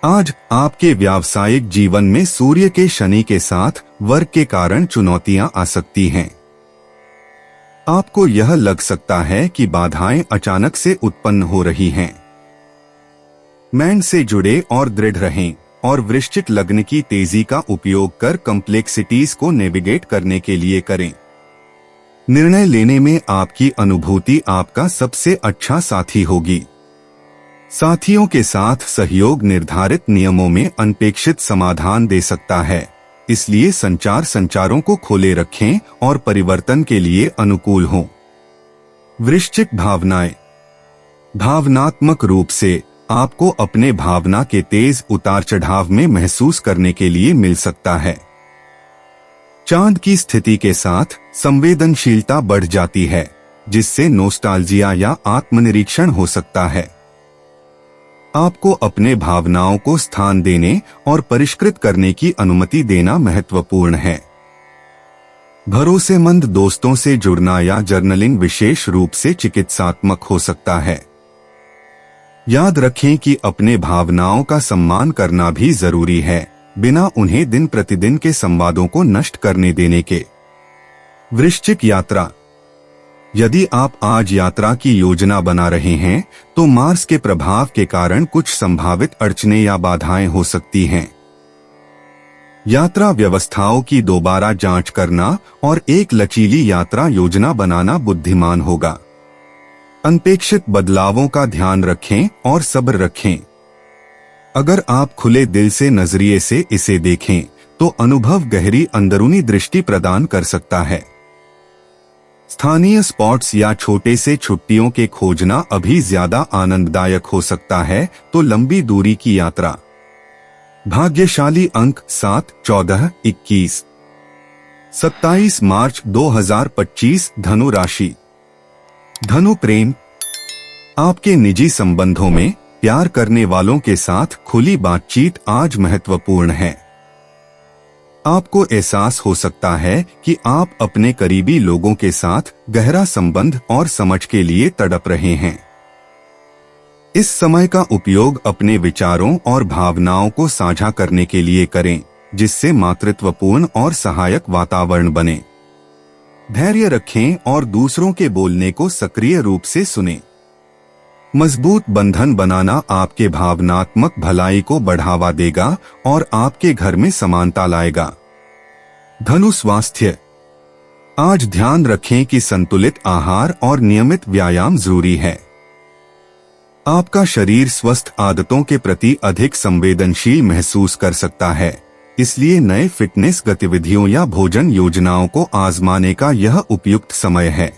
आज आपके व्यावसायिक जीवन में सूर्य के शनि के साथ वर्ग के कारण चुनौतियां आ सकती हैं। आपको यह लग सकता है कि बाधाएं अचानक से उत्पन्न हो रही हैं। मैंड से जुड़े और दृढ़ रहें और वृश्चिक लग्न की तेजी का उपयोग कर कॉम्प्लेक्सिटीज को नेविगेट करने के लिए करें। निर्णय लेने में आपकी अनुभूति आपका सबसे अच्छा साथी होगी। साथियों के साथ सहयोग निर्धारित नियमों में अनपेक्षित समाधान दे सकता है, इसलिए संचारों को खोले रखें और परिवर्तन के लिए अनुकूल हों। वृश्चिक भावनाएं। भावनात्मक रूप से आपको अपने भावना के तेज उतार चढ़ाव में महसूस करने के लिए मिल सकता है। चांद की स्थिति के साथ संवेदनशीलता बढ़ जाती है, जिससे नोस्टाल्जिया या आत्मनिरीक्षण हो सकता है। आपको अपने भावनाओं को स्थान देने और परिष्कृत करने की अनुमति देना महत्वपूर्ण है, भरोसेमंद दोस्तों से जुड़ना या जर्नलिंग विशेष रूप से चिकित्सात्मक हो सकता है। याद रखें कि अपने भावनाओं का सम्मान करना भी जरूरी है, बिना उन्हें दिन प्रतिदिन के संवादों को नष्ट करने देने के। वृश्चिक यात्रा। यदि आप आज यात्रा की योजना बना रहे हैं तो मार्स के प्रभाव के कारण कुछ संभावित अड़चनें या बाधाएं हो सकती हैं। यात्रा व्यवस्थाओं की दोबारा जांच करना और एक लचीली यात्रा योजना बनाना बुद्धिमान होगा। अनपेक्षित बदलावों का ध्यान रखें और सब्र रखें। अगर आप खुले दिल से नजरिए से इसे देखें तो अनुभव गहरी अंदरूनी दृष्टि प्रदान कर सकता है। स्थानीय स्पॉट्स या छोटे से छुट्टियों के खोजना अभी ज्यादा आनंददायक हो सकता है तो लंबी दूरी की यात्रा। भाग्यशाली अंक 7, 14, 21। 27 मार्च 2025 धनु राशि। धनु प्रेम। आपके निजी संबंधों में प्यार करने वालों के साथ खुली बातचीत आज महत्वपूर्ण है। आपको एहसास हो सकता है कि आप अपने करीबी लोगों के साथ गहरा संबंध और समझ के लिए तड़प रहे हैं। इस समय का उपयोग अपने विचारों और भावनाओं को साझा करने के लिए करें, जिससे मातृत्वपूर्ण और सहायक वातावरण बने। धैर्य रखें और दूसरों के बोलने को सक्रिय रूप से सुनें। मजबूत बंधन बनाना आपके भावनात्मक भलाई को बढ़ावा देगा और आपके घर में समानता लाएगा। धनु स्वास्थ्य। आज ध्यान रखें कि संतुलित आहार और नियमित व्यायाम जरूरी है। आपका शरीर स्वस्थ आदतों के प्रति अधिक संवेदनशील महसूस कर सकता है, इसलिए नए फिटनेस गतिविधियों या भोजन योजनाओं को आजमाने का यह उपयुक्त समय है।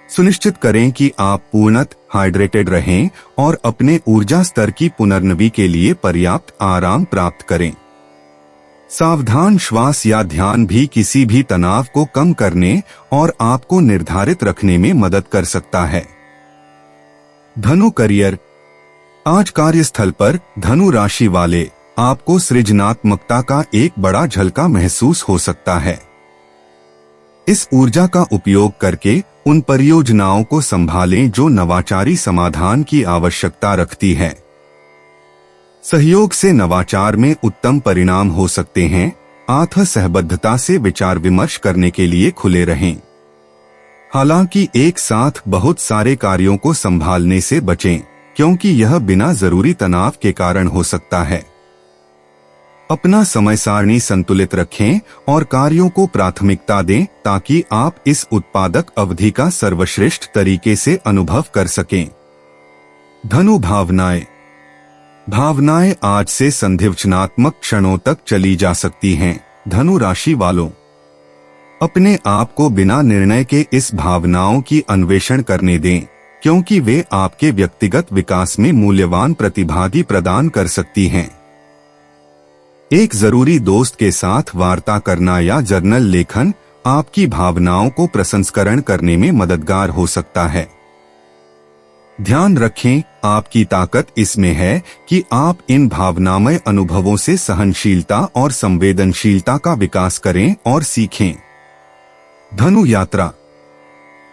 सुनिश्चित करें कि आप पूर्णतः हाइड्रेटेड रहें और अपने ऊर्जा स्तर की पुनर्नवी के लिए पर्याप्त आराम प्राप्त करें। सावधान श्वास या ध्यान भी किसी भी तनाव को कम करने और आपको निर्धारित रखने में मदद कर सकता है। धनु करियर। आज कार्यस्थल पर धनु राशि वाले आपको सृजनात्मकता का एक बड़ा झलका महसूस हो सकता है। इस ऊर्जा का उपयोग करके उन परियोजनाओं को संभालें जो नवाचारी समाधान की आवश्यकता रखती है। सहयोग से नवाचार में उत्तम परिणाम हो सकते हैं। आत्म सहबद्धता से विचार विमर्श करने के लिए खुले रहें। हालांकि एक साथ बहुत सारे कार्यों को संभालने से बचें, क्योंकि यह बिना जरूरी तनाव के कारण हो सकता है। अपना समय सारणी संतुलित रखें और कार्यों को प्राथमिकता दें ताकि आप इस उत्पादक अवधि का सर्वश्रेष्ठ तरीके से अनुभव कर सकें। धनु भावनाएं। भावनाएं आज से संधिवचनात्मक क्षणों तक चली जा सकती हैं। धनु राशि वालों, अपने आप को बिना निर्णय के इस भावनाओं की अन्वेषण करने दें, क्योंकि वे आपके व्यक्तिगत विकास में मूल्यवान प्रतिभागी प्रदान कर सकती हैं। एक जरूरी दोस्त के साथ वार्ता करना या जर्नल लेखन आपकी भावनाओं को प्रसंस्करण करने में मददगार हो सकता है। ध्यान रखें, आपकी ताकत इसमें है कि आप इन भावनामय अनुभवों से सहनशीलता और संवेदनशीलता का विकास करें और सीखें। धनु यात्रा।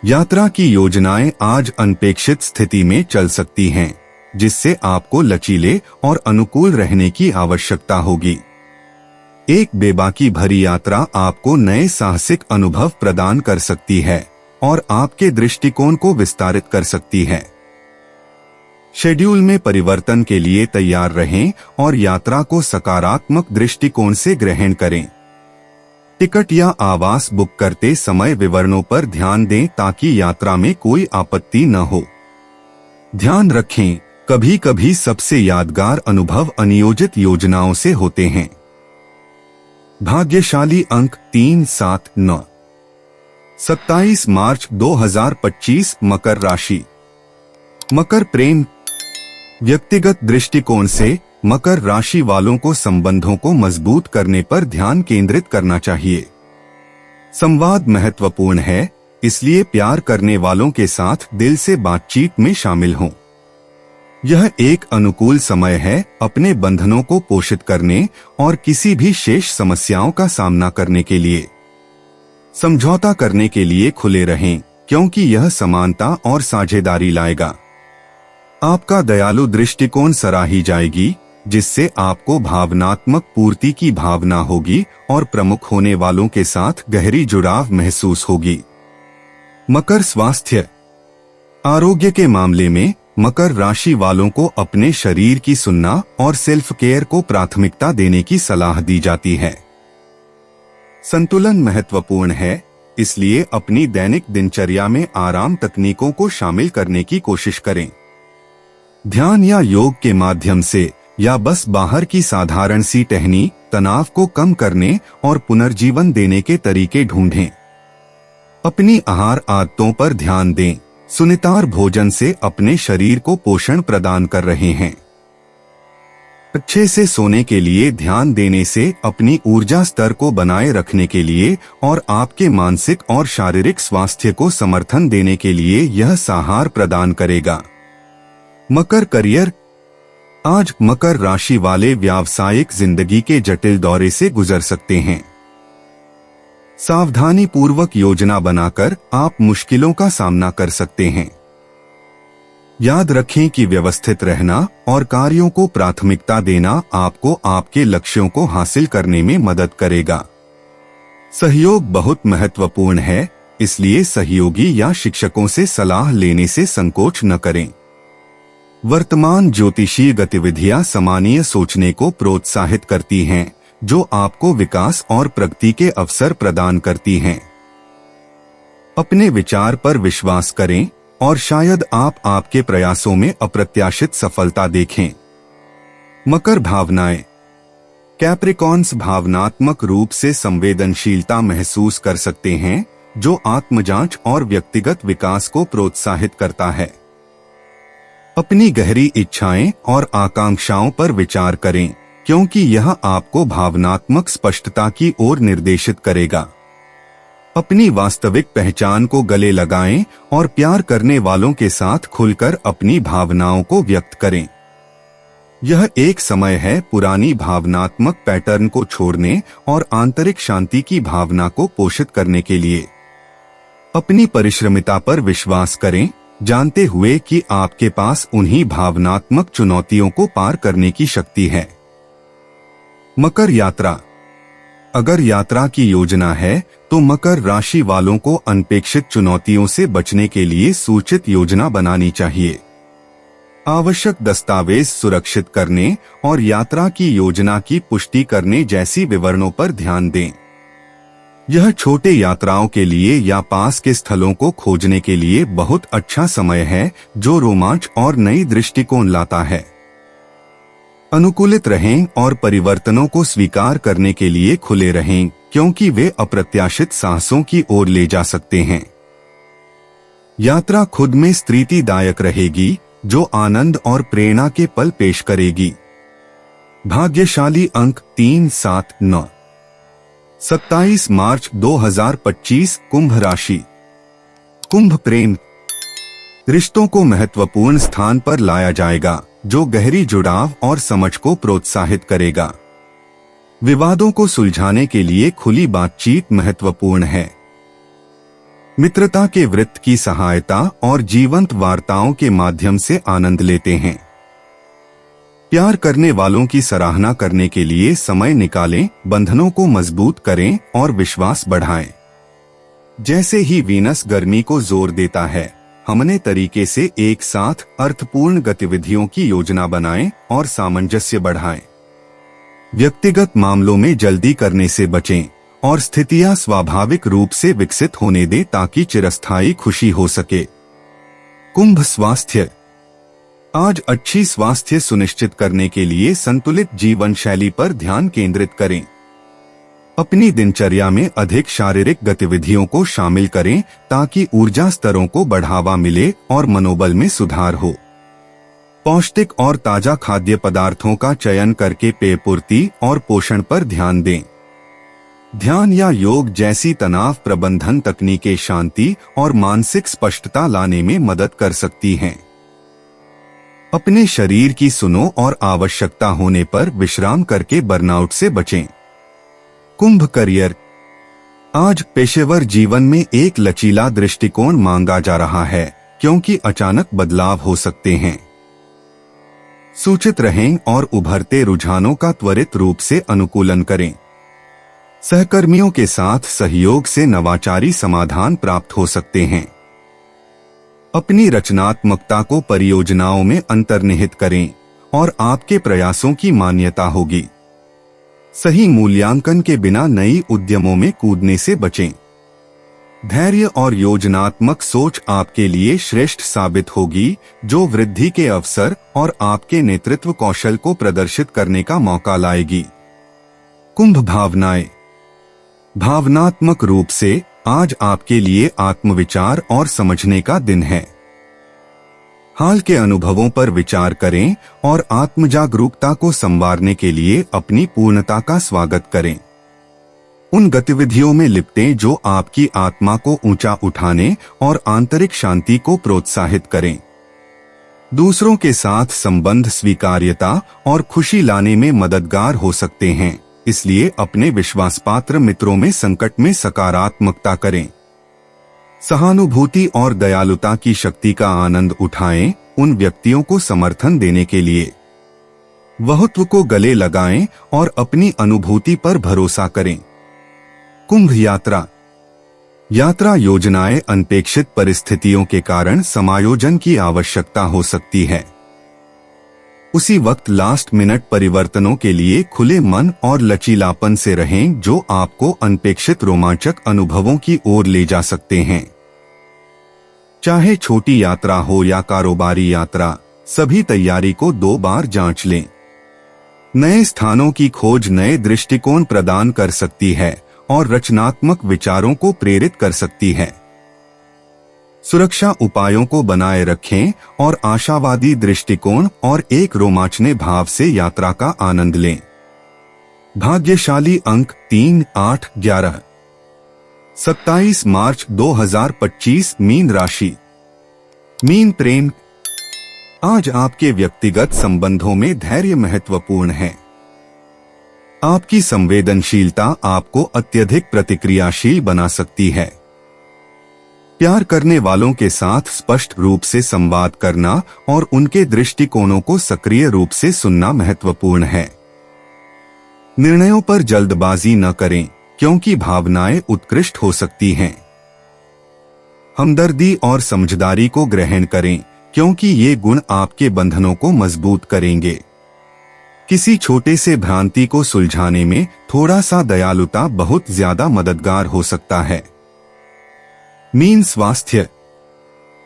यात्रा की योजनाएं आज अनपेक्षित स्थिति में चल सकती हैं, जिससे आपको लचीले और अनुकूल रहने की आवश्यकता होगी। एक बेबाकी भरी यात्रा आपको नए साहसिक अनुभव प्रदान कर सकती है और आपके दृष्टिकोण को विस्तारित कर सकती है। शेड्यूल में परिवर्तन के लिए तैयार रहें और यात्रा को सकारात्मक दृष्टिकोण से ग्रहण करें। टिकट या आवास बुक करते समय विवरणों पर ध्यान दें ताकि यात्रा में कोई आपत्ति न हो। ध्यान रखें, कभी कभी सबसे यादगार अनुभव अनियोजित योजनाओं से होते हैं। भाग्यशाली अंक 3, 7, 9। 27 मार्च 2025 मकर राशि। मकर प्रेम। व्यक्तिगत दृष्टिकोण से मकर राशि वालों को संबंधों को मजबूत करने पर ध्यान केंद्रित करना चाहिए। संवाद महत्वपूर्ण है, इसलिए प्यार करने वालों के साथ दिल से बातचीत में शामिल हों। यह एक अनुकूल समय है अपने बंधनों को पोषित करने और किसी भी शेष समस्याओं का सामना करने के लिए। समझौता करने के लिए खुले रहें, क्योंकि यह समानता और साझेदारी लाएगा। आपका दयालु दृष्टिकोण सराही जाएगी, जिससे आपको भावनात्मक पूर्ति की भावना होगी और प्रमुख होने वालों के साथ गहरी जुड़ाव महसूस होगी। मकर स्वास्थ्य। आरोग्य के मामले में मकर राशि वालों को अपने शरीर की सुनना और सेल्फ केयर को प्राथमिकता देने की सलाह दी जाती है। संतुलन महत्वपूर्ण है, इसलिए अपनी दैनिक दिनचर्या में आराम तकनीकों को शामिल करने की कोशिश करें। ध्यान या योग के माध्यम से या बस बाहर की साधारण सी टहनी तनाव को कम करने और पुनर्जीवन देने के तरीके ढूंढें। अपनी आहार आदतों पर ध्यान दें। सुनितार भोजन से अपने शरीर को पोषण प्रदान कर रहे हैं। अच्छे से सोने के लिए ध्यान देने से अपनी ऊर्जा स्तर को बनाए रखने के लिए और आपके मानसिक और शारीरिक स्वास्थ्य को समर्थन देने के लिए यह सहारा प्रदान करेगा। मकर करियर। आज मकर राशि वाले व्यावसायिक जिंदगी के जटिल दौरे से गुजर सकते हैं। सावधानी पूर्वक योजना बनाकर आप मुश्किलों का सामना कर सकते हैं। याद रखें कि व्यवस्थित रहना और कार्यों को प्राथमिकता देना आपको आपके लक्ष्यों को हासिल करने में मदद करेगा। सहयोग बहुत महत्वपूर्ण है, इसलिए सहयोगी या शिक्षकों से सलाह लेने से संकोच न करें। वर्तमान ज्योतिषीय गतिविधियां सामान्य सोचने को प्रोत्साहित करती हैं, जो आपको विकास और प्रगति के अवसर प्रदान करती हैं। अपने विचार पर विश्वास करें और शायद आप आपके प्रयासों में अप्रत्याशित सफलता देखें। मकर भावनाएं। कैप्रिकॉन्स भावनात्मक रूप से संवेदनशीलता महसूस कर सकते हैं, जो आत्मजांच और व्यक्तिगत विकास को प्रोत्साहित करता है। अपनी गहरी इच्छाएं और आकांक्षाओं पर विचार करें, क्योंकि यह आपको भावनात्मक स्पष्टता की ओर निर्देशित करेगा। अपनी वास्तविक पहचान को गले लगाएं और प्यार करने वालों के साथ खुलकर अपनी भावनाओं को व्यक्त करें। यह एक समय है पुरानी भावनात्मक पैटर्न को छोड़ने और आंतरिक शांति की भावना को पोषित करने के लिए। अपनी परिश्रमिता पर विश्वास करें, जानते हुए कि आपके पास उन्हीं भावनात्मक चुनौतियों को पार करने की शक्ति है। मकर यात्रा। अगर यात्रा की योजना है तो मकर राशि वालों को अनपेक्षित चुनौतियों से बचने के लिए सूचित योजना बनानी चाहिए। आवश्यक दस्तावेज सुरक्षित करने और यात्रा की योजना की पुष्टि करने जैसी विवरणों पर ध्यान दें। यह छोटे यात्राओं के लिए या पास के स्थलों को खोजने के लिए बहुत अच्छा समय है, जो रोमांच और नई दृष्टिकोण लाता है। अनुकूलित रहें और परिवर्तनों को स्वीकार करने के लिए खुले रहें, क्योंकि वे अप्रत्याशित साहसों की ओर ले जा सकते हैं। यात्रा खुद में स्फूर्तिदायक रहेगी, जो आनंद और प्रेरणा के पल पेश करेगी। भाग्यशाली अंक 3, 7, 9। 27 मार्च 2025 कुंभ राशि। कुंभ प्रेम। रिश्तों को महत्वपूर्ण स्थान पर लाया जाएगा, जो गहरी जुड़ाव और समझ को प्रोत्साहित करेगा। विवादों को सुलझाने के लिए खुली बातचीत महत्वपूर्ण है। मित्रता के वृत्त की सहायता और जीवंत वार्ताओं के माध्यम से आनंद लेते हैं। प्यार करने वालों की सराहना करने के लिए समय निकालें, बंधनों को मजबूत करें और विश्वास बढ़ाएं। जैसे ही वीनस गर्मी को जोर देता है, हमने तरीके से एक साथ अर्थपूर्ण गतिविधियों की योजना बनाएं और सामंजस्य बढ़ाएं। व्यक्तिगत मामलों में जल्दी करने से बचें और स्थितियां स्वाभाविक रूप से विकसित होने दें, ताकि चिरस्थायी खुशी हो सके। कुंभ स्वास्थ्य। आज अच्छी स्वास्थ्य सुनिश्चित करने के लिए संतुलित जीवन शैली पर ध्यान केंद्रित करें। अपनी दिनचर्या में अधिक शारीरिक गतिविधियों को शामिल करें, ताकि ऊर्जा स्तरों को बढ़ावा मिले और मनोबल में सुधार हो। पौष्टिक और ताजा खाद्य पदार्थों का चयन करके पेय पूर्ति और पोषण पर ध्यान दें। ध्यान या योग जैसी तनाव प्रबंधन तकनीकें शांति और मानसिक स्पष्टता लाने में मदद कर सकती हैं। अपने शरीर की सुनो और आवश्यकता होने पर विश्राम करके बर्नआउट से बचें। कुंभ करियर। आज पेशेवर जीवन में एक लचीला दृष्टिकोण मांगा जा रहा है, क्योंकि अचानक बदलाव हो सकते हैं। सूचित रहें और उभरते रुझानों का त्वरित रूप से अनुकूलन करें। सहकर्मियों के साथ सहयोग से नवाचारी समाधान प्राप्त हो सकते हैं। अपनी रचनात्मकता को परियोजनाओं में अंतर्निहित करें और आपके प्रयासों की मान्यता होगी। सही मूल्यांकन के बिना नई उद्यमों में कूदने से बचें। धैर्य और योजनात्मक सोच आपके लिए श्रेष्ठ साबित होगी, जो वृद्धि के अवसर और आपके नेतृत्व कौशल को प्रदर्शित करने का मौका लाएगी। कुंभ भावनाएं। भावनात्मक रूप से आज आपके लिए आत्मविचार और समझने का दिन है। हाल के अनुभवों पर विचार करें और आत्मजागरूकता को संवारने के लिए अपनी पूर्णता का स्वागत करें। उन गतिविधियों में लिपटें जो आपकी आत्मा को ऊंचा उठाने और आंतरिक शांति को प्रोत्साहित करें। दूसरों के साथ संबंध स्वीकार्यता और खुशी लाने में मददगार हो सकते हैं, इसलिए अपने विश्वासपात्र मित्रों में संकट में सकारात्मकता करें। सहानुभूति और दयालुता की शक्ति का आनंद उठाएं, उन व्यक्तियों को समर्थन देने के लिए। वहुत्व को गले लगाएं और अपनी अनुभूति पर भरोसा करें। कुंभ यात्रा। यात्रा योजनाएं अनपेक्षित परिस्थितियों के कारण समायोजन की आवश्यकता हो सकती है। उसी वक्त लास्ट मिनट परिवर्तनों के लिए खुले मन और लचीलापन से रहें, जो आपको अनपेक्षित रोमांचक अनुभवों की ओर ले जा सकते हैं। चाहे छोटी यात्रा हो या कारोबारी यात्रा, सभी तैयारी को 2 बार जांच लें। नए स्थानों की खोज नए दृष्टिकोण प्रदान कर सकती है और रचनात्मक विचारों को प्रेरित कर सकती है। सुरक्षा उपायों को बनाए रखें और आशावादी दृष्टिकोण और एक रोमांचने भाव से यात्रा का आनंद लें। भाग्यशाली अंक 3, 8, 11। 27 मार्च 2025 मीन राशि। मीन प्रेम। आज आपके व्यक्तिगत संबंधों में धैर्य महत्वपूर्ण है। आपकी संवेदनशीलता आपको अत्यधिक प्रतिक्रियाशील बना सकती है। प्यार करने वालों के साथ स्पष्ट रूप से संवाद करना और उनके दृष्टिकोणों को सक्रिय रूप से सुनना महत्वपूर्ण है। निर्णयों पर जल्दबाजी न करें, क्योंकि भावनाएं उत्कृष्ट हो सकती हैं। हमदर्दी और समझदारी को ग्रहण करें, क्योंकि ये गुण आपके बंधनों को मजबूत करेंगे। किसी छोटे से भ्रांति को सुलझाने में थोड़ा सा दयालुता बहुत ज्यादा मददगार हो सकता है। मीन स्वास्थ्य।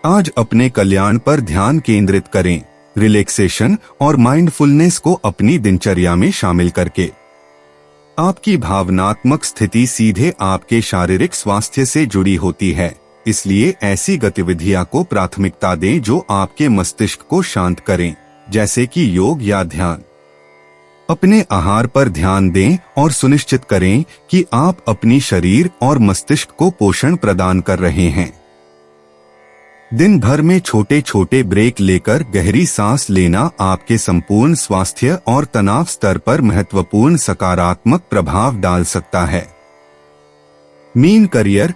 आज अपने कल्याण पर ध्यान केंद्रित करें, रिलैक्सेशन और माइंडफुलनेस को अपनी दिनचर्या में शामिल करके। आपकी भावनात्मक स्थिति सीधे आपके शारीरिक स्वास्थ्य से जुड़ी होती है, इसलिए ऐसी गतिविधियां को प्राथमिकता दें जो आपके मस्तिष्क को शांत करें, जैसे कि योग या ध्यान। अपने आहार पर ध्यान दें और सुनिश्चित करें कि आप अपनी शरीर और मस्तिष्क को पोषण प्रदान कर रहे हैं। दिन भर में छोटे छोटे ब्रेक लेकर गहरी सांस लेना आपके संपूर्ण स्वास्थ्य और तनाव स्तर पर महत्वपूर्ण सकारात्मक प्रभाव डाल सकता है। Mean career.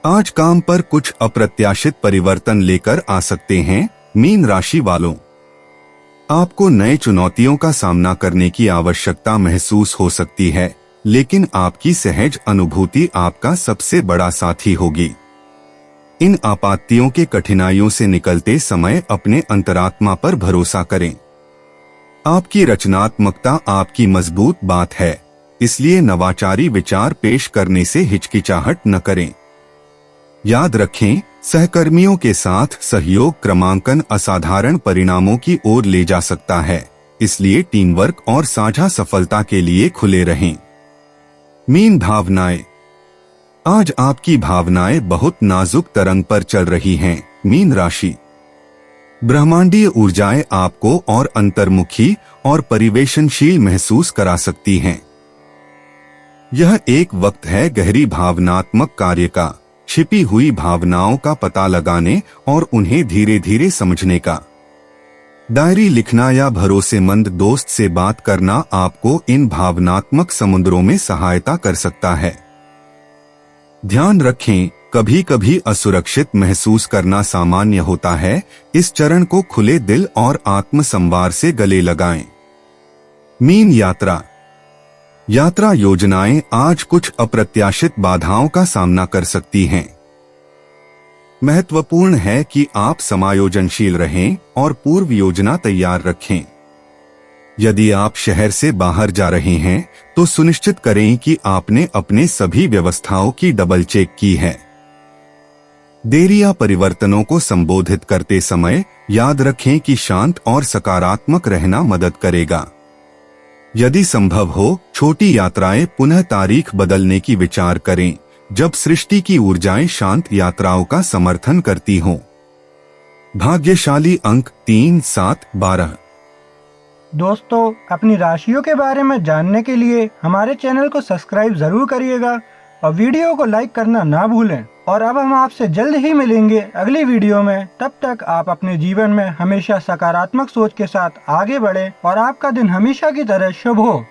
आज काम पर कुछ अप्रत्याशित परिवर्तन लेकर आ सकते हैं। मीन राशि वालों, आपको नए चुनौतियों का सामना करने की आवश्यकता महसूस हो सकती है, लेकिन आपकी सहज अनुभूति आपका सबसे बड़ा साथी होगी। इन आपत्तियों के कठिनाइयों से निकलते समय अपने अंतरात्मा पर भरोसा करें। आपकी रचनात्मकता आपकी मजबूत बात है, इसलिए नवाचारी विचार पेश करने से हिचकिचाहट न करें। याद रखें, सहकर्मियों के साथ सहयोग क्रमांकन असाधारण परिणामों की ओर ले जा सकता है, इसलिए टीम वर्क और साझा सफलता के लिए खुले रहें। मीन भावनाएं। आज आपकी भावनाएं बहुत नाजुक तरंग पर चल रही हैं। मीन राशि। ब्रह्मांडीय ऊर्जाएं आपको और अंतर्मुखी और परिवेशनशील महसूस करा सकती हैं। यह एक वक्त है गहरी भावनात्मक कार्य का, छिपी हुई भावनाओं का पता लगाने और उन्हें धीरे धीरे समझने का। डायरी लिखना या भरोसेमंद दोस्त से बात करना आपको इन भावनात्मक समुद्रों में सहायता कर सकता है। ध्यान रखें, कभी कभी असुरक्षित महसूस करना सामान्य होता है। इस चरण को खुले दिल और आत्मसंवार से गले लगाएं। मीन यात्रा। यात्रा योजनाएं आज कुछ अप्रत्याशित बाधाओं का सामना कर सकती हैं। महत्वपूर्ण है कि आप समायोजनशील रहें और पूर्व योजना तैयार रखें। यदि आप शहर से बाहर जा रहे हैं तो सुनिश्चित करें कि आपने अपने सभी व्यवस्थाओं की डबल चेक की है। देरी या परिवर्तनों को संबोधित करते समय याद रखें कि शांत और सकारात्मक रहना मदद करेगा। यदि संभव हो, छोटी यात्राएं पुनः तारीख बदलने की विचार करें जब सृष्टि की ऊर्जाएं शांत यात्राओं का समर्थन करती हों। भाग्यशाली अंक 3, 7, 12।
दोस्तों, अपनी राशियों के बारे में जानने के लिए हमारे चैनल को सब्सक्राइब जरूर करिएगा और वीडियो को लाइक करना ना भूलें। और अब हम आपसे जल्द ही मिलेंगे अगली वीडियो में। तब तक आप अपने जीवन में हमेशा सकारात्मक सोच के साथ आगे बढ़ें और आपका दिन हमेशा की तरह शुभ हो।